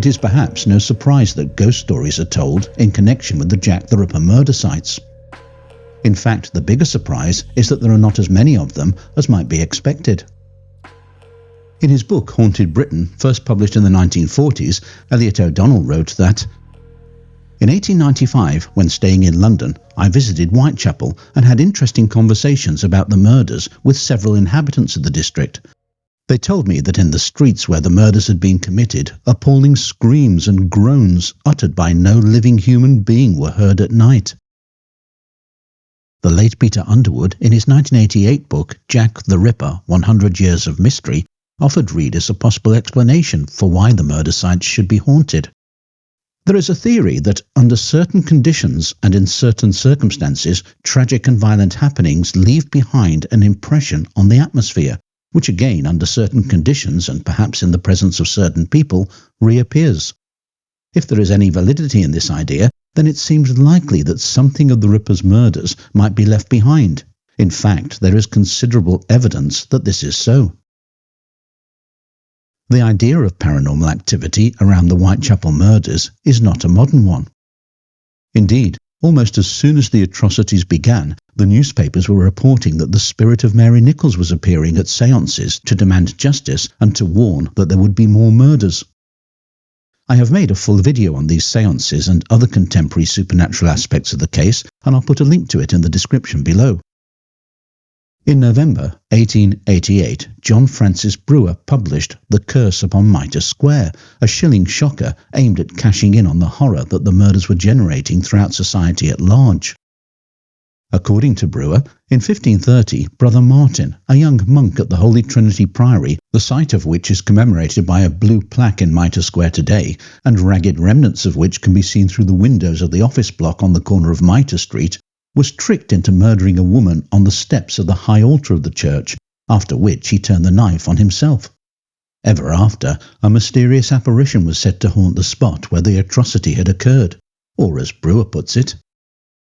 It is perhaps no surprise that ghost stories are told in connection with the Jack the Ripper murder sites. In fact, the bigger surprise is that there are not as many of them as might be expected. In his book Haunted Britain, first published in the 1940s, Elliot O'Donnell wrote that, "In 1895, when staying in London, I visited Whitechapel and had interesting conversations about the murders with several inhabitants of the district. They told me that in the streets where the murders had been committed, appalling screams and groans uttered by no living human being were heard at night." The late Peter Underwood, in his 1988 book Jack the Ripper, 100 Years of Mystery, offered readers a possible explanation for why the murder sites should be haunted. There is a theory that under certain conditions and in certain circumstances, tragic and violent happenings leave behind an impression on the atmosphere, which again, under certain conditions and perhaps in the presence of certain people, reappears. If there is any validity in this idea, then it seems likely that something of the Ripper's murders might be left behind. In fact, there is considerable evidence that this is so. The idea of paranormal activity around the Whitechapel murders is not a modern one. Indeed, almost as soon as the atrocities began, the newspapers were reporting that the spirit of Mary Nichols was appearing at séances to demand justice and to warn that there would be more murders. I have made a full video on these séances and other contemporary supernatural aspects of the case, and I'll put a link to it in the description below. In November 1888, John Francis Brewer published The Curse upon Mitre Square, a chilling shocker aimed at cashing in on the horror that the murders were generating throughout society at large. According to Brewer, in 1530, Brother Martin, a young monk at the Holy Trinity Priory, the site of which is commemorated by a blue plaque in Mitre Square today, and ragged remnants of which can be seen through the windows of the office block on the corner of Mitre Street, was tricked into murdering a woman on the steps of the high altar of the church, after which he turned the knife on himself. Ever after, a mysterious apparition was said to haunt the spot where the atrocity had occurred, or as Brewer puts it,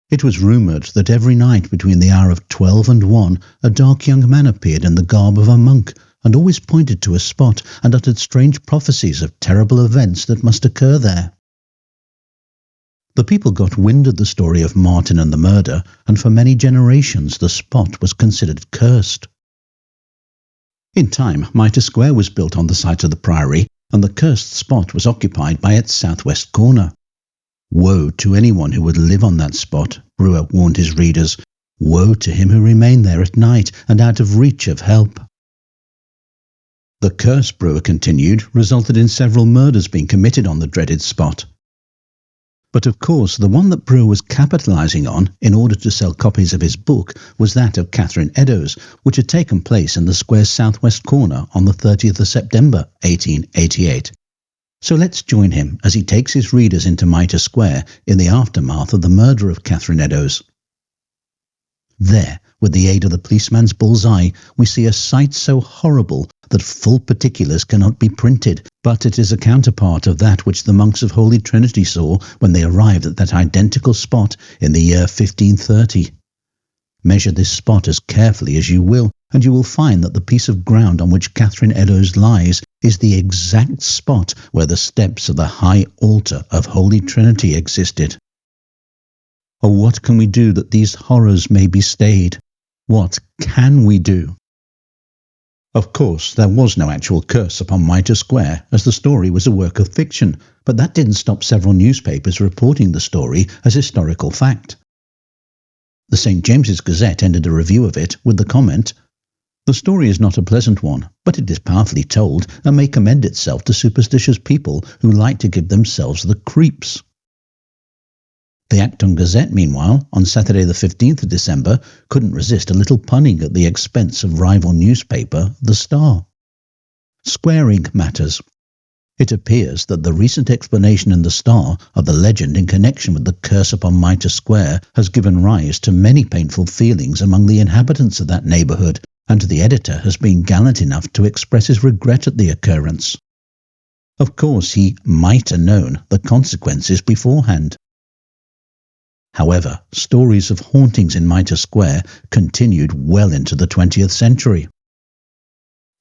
"It was rumoured that every night between the hour of 12 and 1, a dark young man appeared in the garb of a monk, and always pointed to a spot and uttered strange prophecies of terrible events that must occur there." The people got wind of the story of Martin and the murder, and for many generations the spot was considered cursed. In time, Mitre Square was built on the site of the priory, and the cursed spot was occupied by its southwest corner. Woe to anyone who would live on that spot, Brewer warned his readers. Woe to him who remained there at night and out of reach of help. The curse, Brewer continued, resulted in several murders being committed on the dreaded spot. But of course, the one that Brewer was capitalising on in order to sell copies of his book was that of Catherine Eddowes, which had taken place in the square's southwest corner on the 30th of September 1888. So let's join him as he takes his readers into Mitre Square in the aftermath of the murder of Catherine Eddowes. There, with the aid of the policeman's bull's-eye, we see a sight so horrible that full particulars cannot be printed, but it is a counterpart of that which the monks of Holy Trinity saw when they arrived at that identical spot in the year 1530. Measure this spot as carefully as you will, and you will find that the piece of ground on which Catherine Eddowes lies is the exact spot where the steps of the high altar of Holy Trinity existed. Oh, what can we do that these horrors may be stayed? What can we do? Of course, there was no actual curse upon Mitre Square, as the story was a work of fiction, but that didn't stop several newspapers reporting the story as historical fact. The St. James's Gazette ended a review of it with the comment, "The story is not a pleasant one, but it is powerfully told and may commend itself to superstitious people who like to give themselves the creeps." The Acton Gazette, meanwhile, on Saturday the 15th of December, couldn't resist a little punning at the expense of rival newspaper The Star. Squaring matters. It appears that the recent explanation in The Star of the legend in connection with the curse upon Mitre Square has given rise to many painful feelings among the inhabitants of that neighbourhood, and the editor has been gallant enough to express his regret at the occurrence. Of course, he might have known the consequences beforehand. However, stories of hauntings in Mitre Square continued well into the 20th century.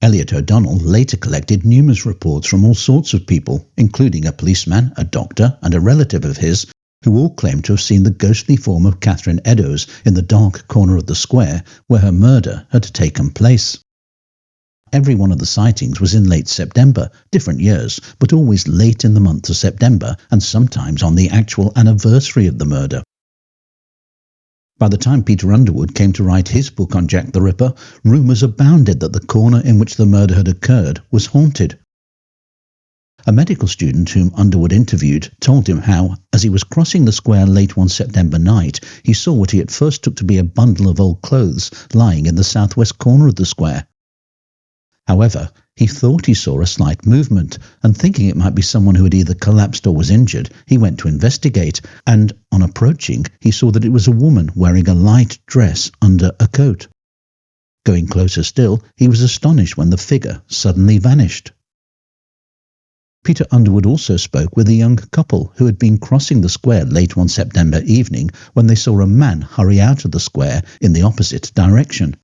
Elliot O'Donnell later collected numerous reports from all sorts of people, including a policeman, a doctor, and a relative of his, who all claimed to have seen the ghostly form of Catherine Eddowes in the dark corner of the square where her murder had taken place. Every one of the sightings was in late September, different years, but always late in the month of September, and sometimes on the actual anniversary of the murder. By the time Peter Underwood came to write his book on Jack the Ripper, rumours abounded that the corner in which the murder had occurred was haunted. A medical student whom Underwood interviewed told him how, as he was crossing the square late one September night, he saw what he at first took to be a bundle of old clothes lying in the southwest corner of the square. However, he thought he saw a slight movement, and thinking it might be someone who had either collapsed or was injured, he went to investigate, and, on approaching, he saw that it was a woman wearing a light dress under a coat. Going closer still, he was astonished when the figure suddenly vanished. Peter Underwood also spoke with a young couple who had been crossing the square late one September evening when they saw a man hurry out of the square in the opposite direction.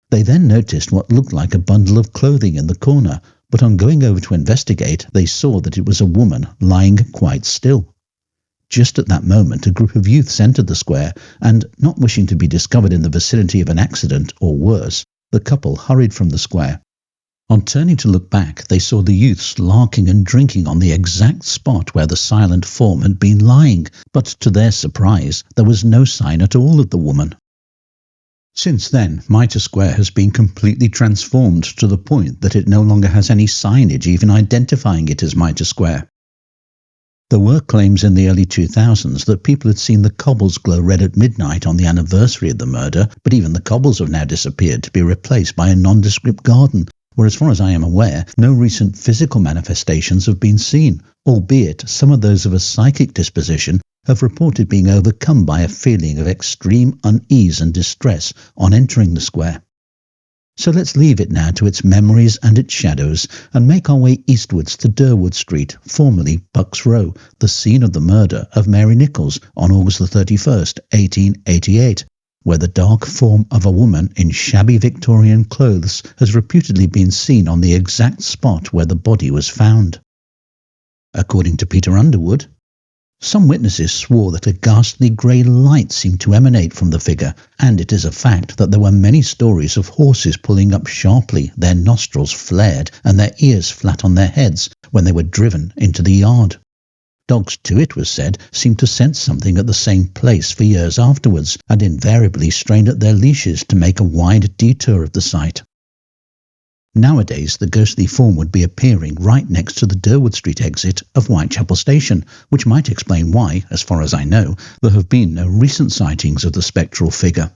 They then noticed what looked like a bundle of clothing in the corner, but on going over to investigate, they saw that it was a woman lying quite still. Just at that moment, a group of youths entered the square, and, not wishing to be discovered in the vicinity of an accident or worse, the couple hurried from the square. On turning to look back, they saw the youths larking and drinking on the exact spot where the silent form had been lying, but to their surprise, there was no sign at all of the woman. Since then, Mitre Square has been completely transformed to the point that it no longer has any signage even identifying it as Mitre Square. There were claims in the early 2000s that people had seen the cobbles glow red at midnight on the anniversary of the murder, but even the cobbles have now disappeared to be replaced by a nondescript garden, where, as far as I am aware, no recent physical manifestations have been seen, albeit some of those of a psychic disposition have reported being overcome by a feeling of extreme unease and distress on entering the square. So let's leave it now to its memories and its shadows, and make our way eastwards to Durward Street, formerly Bucks Row, the scene of the murder of Mary Nichols on August 31st, 1888, where the dark form of a woman in shabby Victorian clothes has reputedly been seen on the exact spot where the body was found. According to Peter Underwood, some witnesses swore that a ghastly grey light seemed to emanate from the figure, and it is a fact that there were many stories of horses pulling up sharply, their nostrils flared and their ears flat on their heads when they were driven into the yard. Dogs too, it was said, seemed to sense something at the same place for years afterwards, and invariably strained at their leashes to make a wide detour of the site. Nowadays, the ghostly form would be appearing right next to the Durward Street exit of Whitechapel Station, which might explain why, as far as I know, there have been no recent sightings of the spectral figure.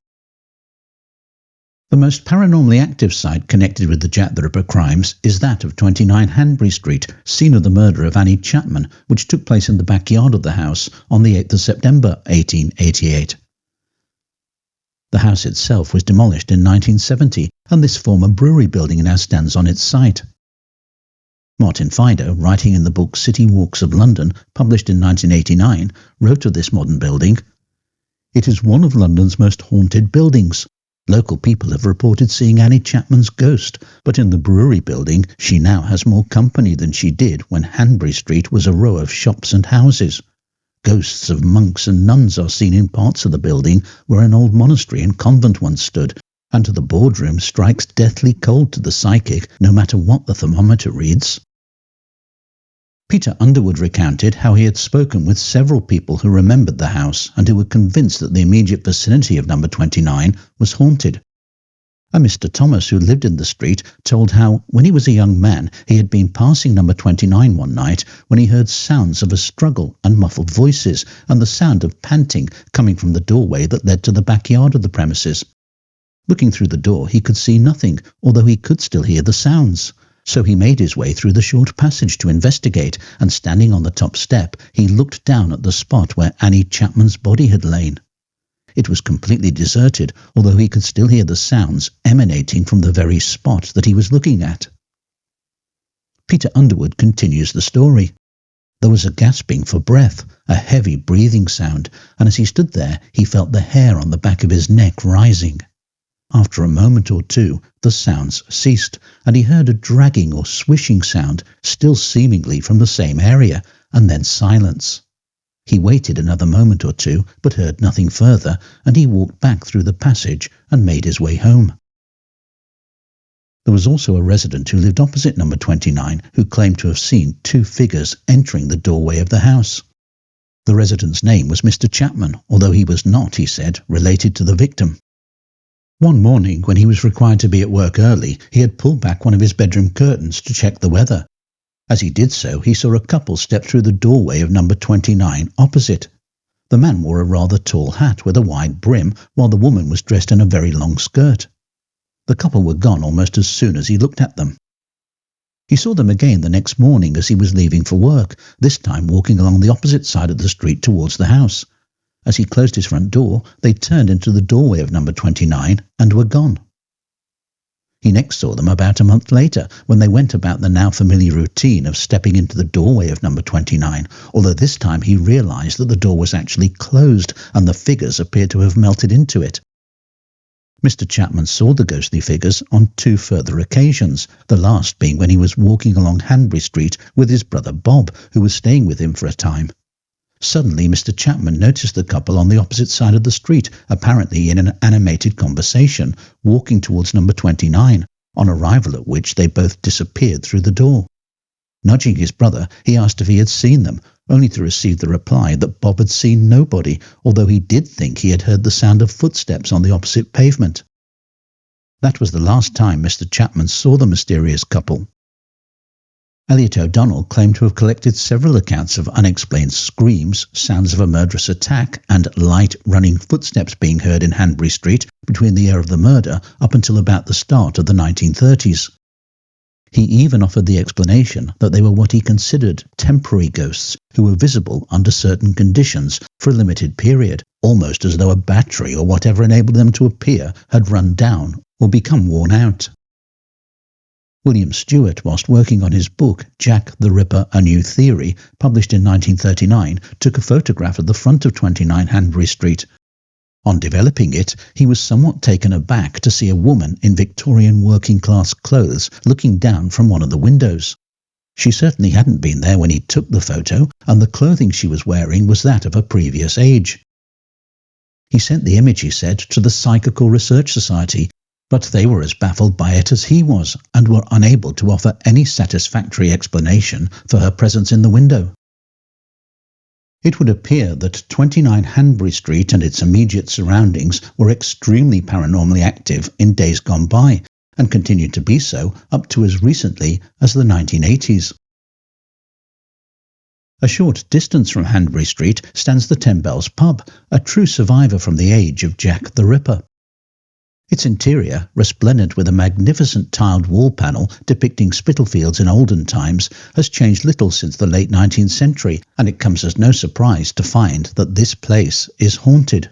The most paranormally active site connected with the Jack the Ripper crimes is that of 29 Hanbury Street, scene of the murder of Annie Chapman, which took place in the backyard of the house on the 8th of September 1888. The house itself was demolished in 1970, and this former brewery building now stands on its site. Martin Fido, writing in the book City Walks of London, published in 1989, wrote of this modern building, "It is one of London's most haunted buildings. Local people have reported seeing Annie Chapman's ghost, but in the brewery building she now has more company than she did when Hanbury Street was a row of shops and houses. Ghosts of monks and nuns are seen in parts of the building where an old monastery and convent once stood, and the boardroom strikes deathly cold to the psychic no matter what the thermometer reads." Peter Underwood recounted how he had spoken with several people who remembered the house and who were convinced that the immediate vicinity of number 29 was haunted. A Mr. Thomas who lived in the street told how, when he was a young man, he had been passing number 29 one night when he heard sounds of a struggle and muffled voices and the sound of panting coming from the doorway that led to the backyard of the premises. Looking through the door, he could see nothing, although he could still hear the sounds. So he made his way through the short passage to investigate, and standing on the top step, he looked down at the spot where Annie Chapman's body had lain. It was completely deserted, although he could still hear the sounds emanating from the very spot that he was looking at. Peter Underwood continues the story. There was a gasping for breath, a heavy breathing sound, and as he stood there, he felt the hair on the back of his neck rising. After a moment or two, the sounds ceased, and he heard a dragging or swishing sound, still seemingly from the same area, and then silence. He waited another moment or two, but heard nothing further, and he walked back through the passage and made his way home. There was also a resident who lived opposite number 29 who claimed to have seen two figures entering the doorway of the house. The resident's name was Mr. Chapman, although he was not, he said, related to the victim. One morning, when he was required to be at work early, he had pulled back one of his bedroom curtains to check the weather. As he did so, he saw a couple step through the doorway of number 29 opposite. The man wore a rather tall hat with a wide brim, while the woman was dressed in a very long skirt. The couple were gone almost as soon as he looked at them. He saw them again the next morning as he was leaving for work, this time walking along the opposite side of the street towards the house. As he closed his front door, they turned into the doorway of number 29 and were gone. He next saw them about a month later, when they went about the now familiar routine of stepping into the doorway of number 29, although this time he realised that the door was actually closed and the figures appeared to have melted into it. Mr. Chapman saw the ghostly figures on two further occasions, the last being when he was walking along Hanbury Street with his brother Bob, who was staying with him for a time. Suddenly Mr. Chapman noticed the couple on the opposite side of the street, apparently in an animated conversation, walking towards number 29, on arrival at which they both disappeared through the door. Nudging his brother, he asked if he had seen them, only to receive the reply that Bob had seen nobody, although he did think he had heard the sound of footsteps on the opposite pavement. That was the last time Mr. Chapman saw the mysterious couple. Elliot O'Donnell claimed to have collected several accounts of unexplained screams, sounds of a murderous attack, and light running footsteps being heard in Hanbury Street between the year of the murder up until about the start of the 1930s. He even offered the explanation that they were what he considered temporary ghosts who were visible under certain conditions for a limited period, almost as though a battery or whatever enabled them to appear had run down or become worn out. William Stewart, whilst working on his book Jack the Ripper, A New Theory, published in 1939, took a photograph of the front of 29 Hanbury Street. On developing it, he was somewhat taken aback to see a woman in Victorian working-class clothes looking down from one of the windows. She certainly hadn't been there when he took the photo, and the clothing she was wearing was that of a previous age. He sent the image, he said, to the Psychical Research Society, but they were as baffled by it as he was, and were unable to offer any satisfactory explanation for her presence in the window. It would appear that 29 Hanbury Street and its immediate surroundings were extremely paranormally active in days gone by, and continued to be so up to as recently as the 1980s. A short distance from Hanbury Street stands the Ten Bells pub, a true survivor from the age of Jack the Ripper. Its interior, resplendent with a magnificent tiled wall panel depicting Spitalfields in olden times, has changed little since the late 19th century, and it comes as no surprise to find that this place is haunted.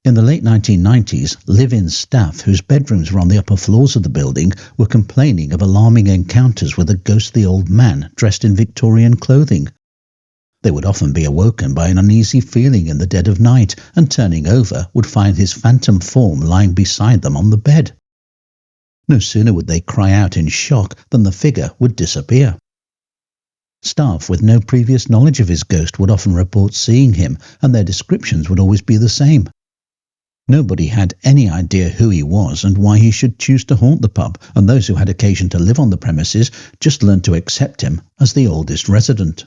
In the late 1990s, live-in staff whose bedrooms were on the upper floors of the building were complaining of alarming encounters with a ghostly old man dressed in Victorian clothing. They would often be awoken by an uneasy feeling in the dead of night, and turning over would find his phantom form lying beside them on the bed. No sooner would they cry out in shock than the figure would disappear. Staff with no previous knowledge of his ghost would often report seeing him, and their descriptions would always be the same. Nobody had any idea who he was and why he should choose to haunt the pub, and those who had occasion to live on the premises just learned to accept him as the oldest resident.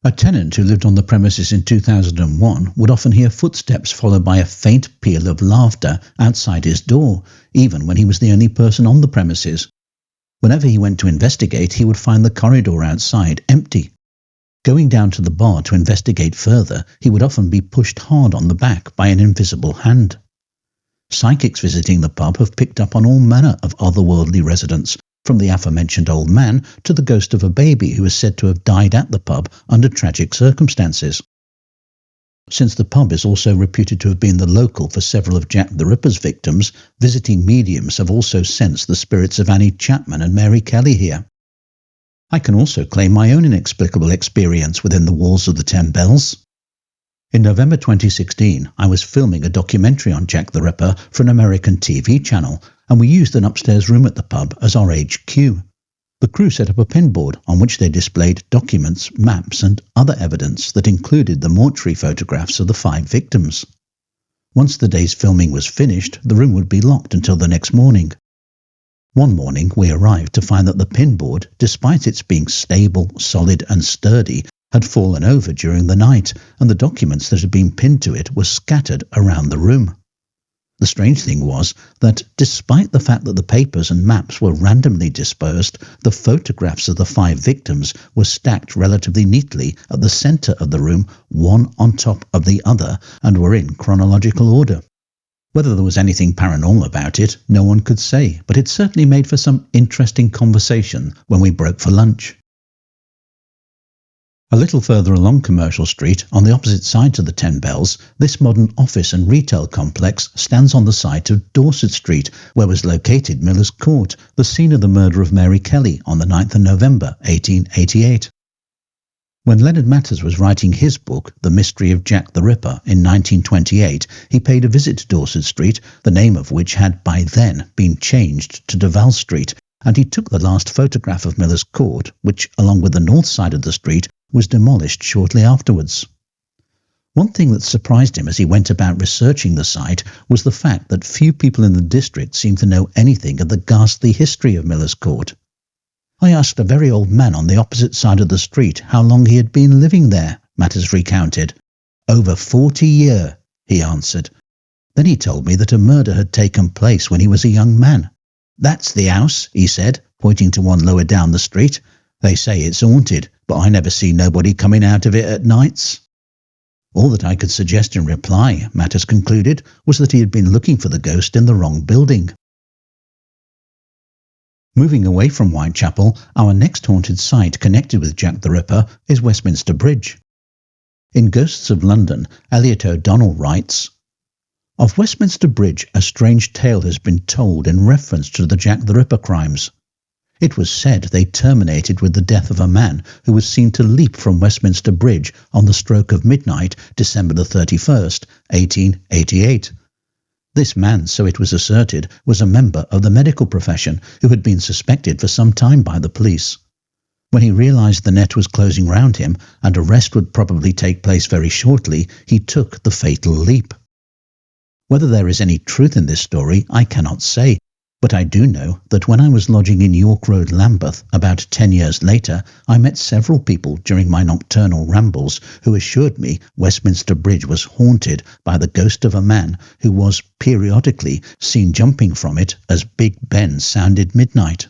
A tenant who lived on the premises in 2001 would often hear footsteps followed by a faint peal of laughter outside his door, even when he was the only person on the premises. Whenever he went to investigate, he would find the corridor outside empty. Going down to the bar to investigate further, he would often be pushed hard on the back by an invisible hand. Psychics visiting the pub have picked up on all manner of otherworldly residents, from the aforementioned old man to the ghost of a baby who is said to have died at the pub under tragic circumstances. Since the pub is also reputed to have been the local for several of Jack the Ripper's victims, visiting mediums have also sensed the spirits of Annie Chapman and Mary Kelly here. I can also claim my own inexplicable experience within the walls of the Ten Bells. In November 2016, I was filming a documentary on Jack the Ripper for an American TV channel, and we used an upstairs room at the pub as our HQ. The crew set up a pinboard on which they displayed documents, maps and other evidence that included the mortuary photographs of the 5 victims. Once the day's filming was finished, the room would be locked until the next morning. One morning we arrived to find that the pinboard, despite its being stable, solid and sturdy, had fallen over during the night, and the documents that had been pinned to it were scattered around the room. The strange thing was that, despite the fact that the papers and maps were randomly dispersed, the photographs of the 5 victims were stacked relatively neatly at the centre of the room, one on top of the other, and were in chronological order. Whether there was anything paranormal about it, no one could say, but it certainly made for some interesting conversation when we broke for lunch. A little further along Commercial Street, on the opposite side to the 10 Bells, this modern office and retail complex stands on the site of Dorset Street, where was located Miller's Court, the scene of the murder of Mary Kelly on the 9th of November 1888. When Leonard Matters was writing his book, The Mystery of Jack the Ripper, in 1928, he paid a visit to Dorset Street, the name of which had by then been changed to Duval Street, and he took the last photograph of Miller's Court, which, along with the north side of the street, was demolished shortly afterwards. One thing that surprised him as he went about researching the site was the fact that few people in the district seemed to know anything of the ghastly history of Miller's Court. I asked a very old man on the opposite side of the street how long he had been living there, Matters recounted. "Over 40 years, he answered. Then he told me that a murder had taken place when he was a young man. "That's the house," he said, pointing to one lower down the street. "They say it's haunted, but I never see nobody coming out of it at nights." All that I could suggest in reply, Matters concluded, was that he had been looking for the ghost in the wrong building. Moving away from Whitechapel, our next haunted site connected with Jack the Ripper is Westminster Bridge. In Ghosts of London, Elliot O'Donnell writes, "Of Westminster Bridge a strange tale has been told in reference to the Jack the Ripper crimes. It was said they terminated with the death of a man who was seen to leap from Westminster Bridge on the stroke of midnight, December the 31st, 1888. This man, so it was asserted, was a member of the medical profession who had been suspected for some time by the police. When he realised the net was closing round him and arrest would probably take place very shortly, he took the fatal leap. Whether there is any truth in this story, I cannot say, but I do know that when I was lodging in York Road, Lambeth, about 10 years later, I met several people during my nocturnal rambles who assured me Westminster Bridge was haunted by the ghost of a man who was periodically seen jumping from it as Big Ben sounded midnight.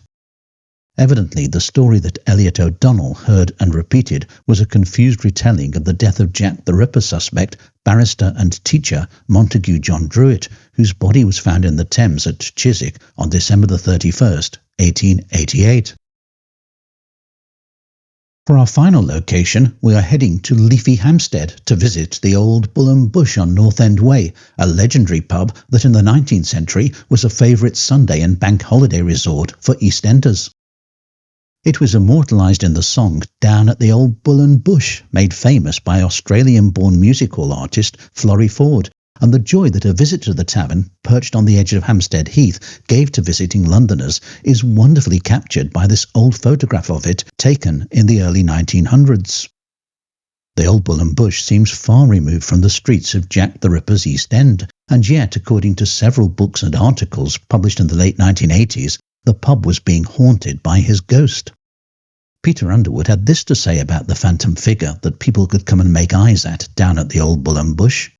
Evidently, the story that Elliot O'Donnell heard and repeated was a confused retelling of the death of Jack the Ripper suspect, barrister and teacher Montague John Druitt, whose body was found in the Thames at Chiswick on December the 31st, 1888. For our final location, we are heading to Leafy Hampstead to visit the old Bull and Bush on North End Way, a legendary pub that in the 19th century was a favourite Sunday and bank holiday resort for EastEnders. It was immortalised in the song Down at the Old Bull and Bush, made famous by Australian-born music hall artist Florrie Ford, and the joy that a visit to the tavern, perched on the edge of Hampstead Heath, gave to visiting Londoners is wonderfully captured by this old photograph of it taken in the early 1900s. The Old Bull and Bush seems far removed from the streets of Jack the Ripper's East End, and yet, according to several books and articles published in the late 1980s, the pub was being haunted by his ghost. Peter Underwood had this to say about the phantom figure that people could come and make eyes at down at the Old Bull and Bush.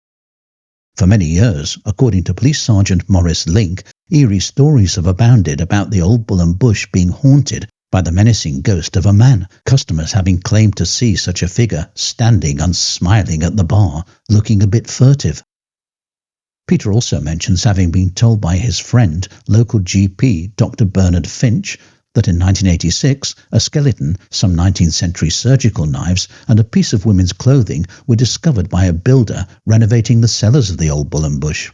For many years, according to Police Sergeant Maurice Link, eerie stories have abounded about the Old Bull and Bush being haunted by the menacing ghost of a man, customers having claimed to see such a figure standing and smiling at the bar, looking a bit furtive. Peter also mentions having been told by his friend, local GP Dr. Bernard Finch, that in 1986 a skeleton, some 19th century surgical knives and a piece of women's clothing were discovered by a builder renovating the cellars of the Old Bull and Bush.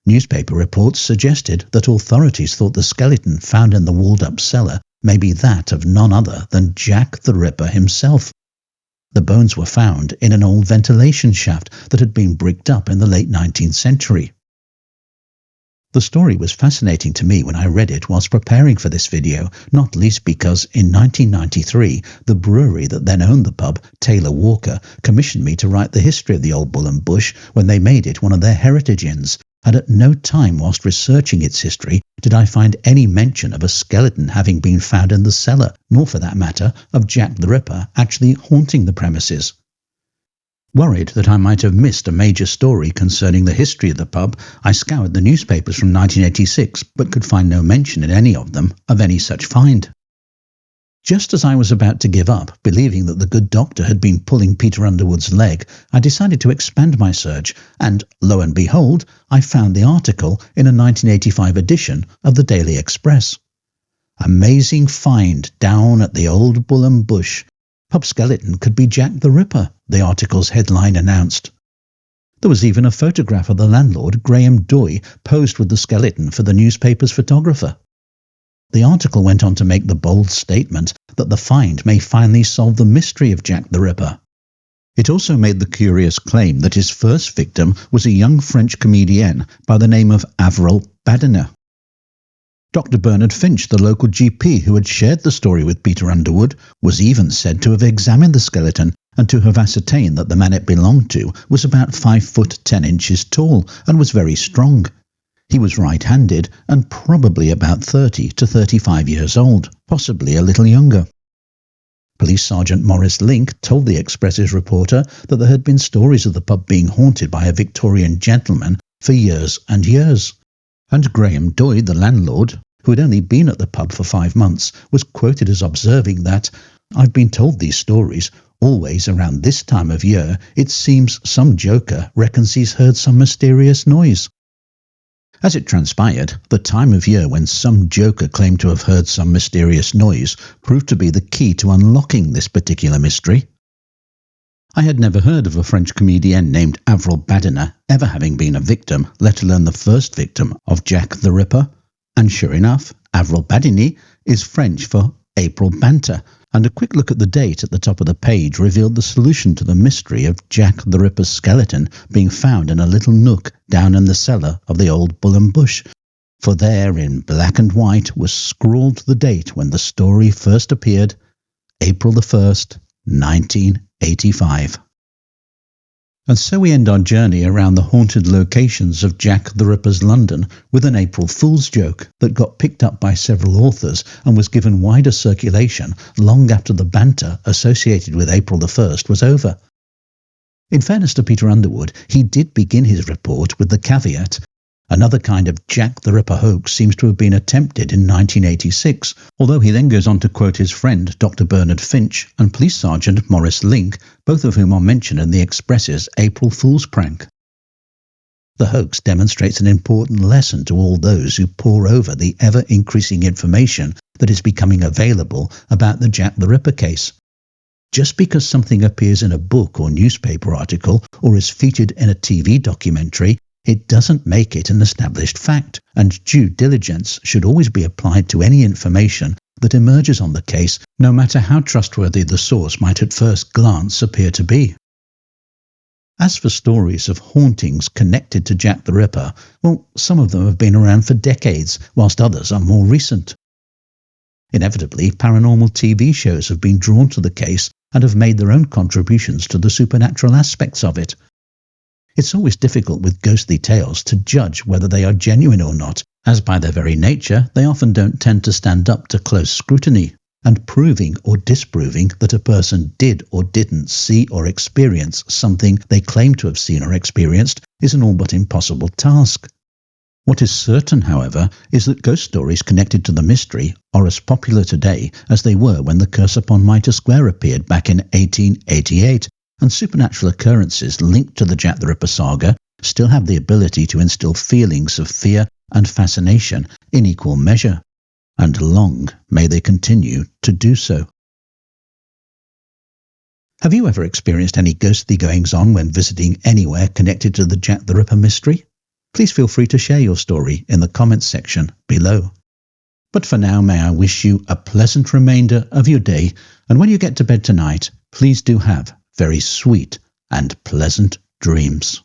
Newspaper reports suggested that authorities thought the skeleton found in the walled-up cellar may be that of none other than Jack the Ripper himself. The bones were found in an old ventilation shaft that had been bricked up in the late 19th century. The story was fascinating to me when I read it whilst preparing for this video, not least because in 1993, the brewery that then owned the pub, Taylor Walker, commissioned me to write the history of the Old Bull and Bush when they made it one of their heritage inns, and at no time whilst researching its history did I find any mention of a skeleton having been found in the cellar, nor for that matter of Jack the Ripper actually haunting the premises. Worried that I might have missed a major story concerning the history of the pub, I scoured the newspapers from 1986 but could find no mention in any of them of any such find. Just as I was about to give up, believing that the good doctor had been pulling Peter Underwood's leg, I decided to expand my search, and lo and behold, I found the article in a 1985 edition of the Daily Express. Amazing find down at the Old Bull and Bush. Pub skeleton could be Jack the Ripper, the article's headline announced. There was even a photograph of the landlord, Graham Doy, posed with the skeleton for the newspaper's photographer. The article went on to make the bold statement that the find may finally solve the mystery of Jack the Ripper. It also made the curious claim that his first victim was a young French comedian by the name of Avril Badiner. Dr. Bernard Finch, the local GP who had shared the story with Peter Underwood, was even said to have examined the skeleton and to have ascertained that the man it belonged to was about 5 foot 10 inches tall and was very strong. He was right-handed and probably about 30 to 35 years old, possibly a little younger. Police Sergeant Maurice Link told the Express's reporter that there had been stories of the pub being haunted by a Victorian gentleman for years and years. And Graham Doy, the landlord, who had only been at the pub for 5 months, was quoted as observing that, "I've been told these stories. Always around this time of year, it seems some joker reckons he's heard some mysterious noise." As it transpired, the time of year when some joker claimed to have heard some mysterious noise proved to be the key to unlocking this particular mystery. I had never heard of a French comedian named Avril Badiner ever having been a victim, let alone the first victim of Jack the Ripper. And sure enough, Avril Badiner is French for April Banter, and a quick look at the date at the top of the page revealed the solution to the mystery of Jack the Ripper's skeleton being found in a little nook down in the cellar of the Old Bull and Bush, for there in black and white was scrawled the date when the story first appeared, April the 1st, 1985. And so we end our journey around the haunted locations of Jack the Ripper's London with an April Fool's joke that got picked up by several authors and was given wider circulation long after the banter associated with April the 1st was over. In fairness to Peter Underwood, he did begin his report with the caveat, another kind of Jack the Ripper hoax seems to have been attempted in 1986, although he then goes on to quote his friend Dr. Bernard Finch and Police Sergeant Maurice Link, both of whom are mentioned in the Express's April Fool's prank. The hoax demonstrates an important lesson to all those who pore over the ever-increasing information that is becoming available about the Jack the Ripper case. Just because something appears in a book or newspaper article or is featured in a TV documentary, it doesn't make it an established fact, and due diligence should always be applied to any information that emerges on the case, no matter how trustworthy the source might at first glance appear to be. As for stories of hauntings connected to Jack the Ripper, well, some of them have been around for decades, whilst others are more recent. Inevitably, paranormal TV shows have been drawn to the case and have made their own contributions to the supernatural aspects of it. It's always difficult with ghostly tales to judge whether they are genuine or not, as by their very nature they often don't tend to stand up to close scrutiny, and proving or disproving that a person did or didn't see or experience something they claim to have seen or experienced is an all but impossible task. What is certain, however, is that ghost stories connected to the mystery are as popular today as they were when the curse upon Mitre Square appeared back in 1888, and supernatural occurrences linked to the Jack the Ripper saga still have the ability to instill feelings of fear and fascination in equal measure, and long may they continue to do so. Have you ever experienced any ghostly goings-on when visiting anywhere connected to the Jack the Ripper mystery? Please feel free to share your story in the comments section below. But for now, may I wish you a pleasant remainder of your day, and when you get to bed tonight, please do have very sweet and pleasant dreams.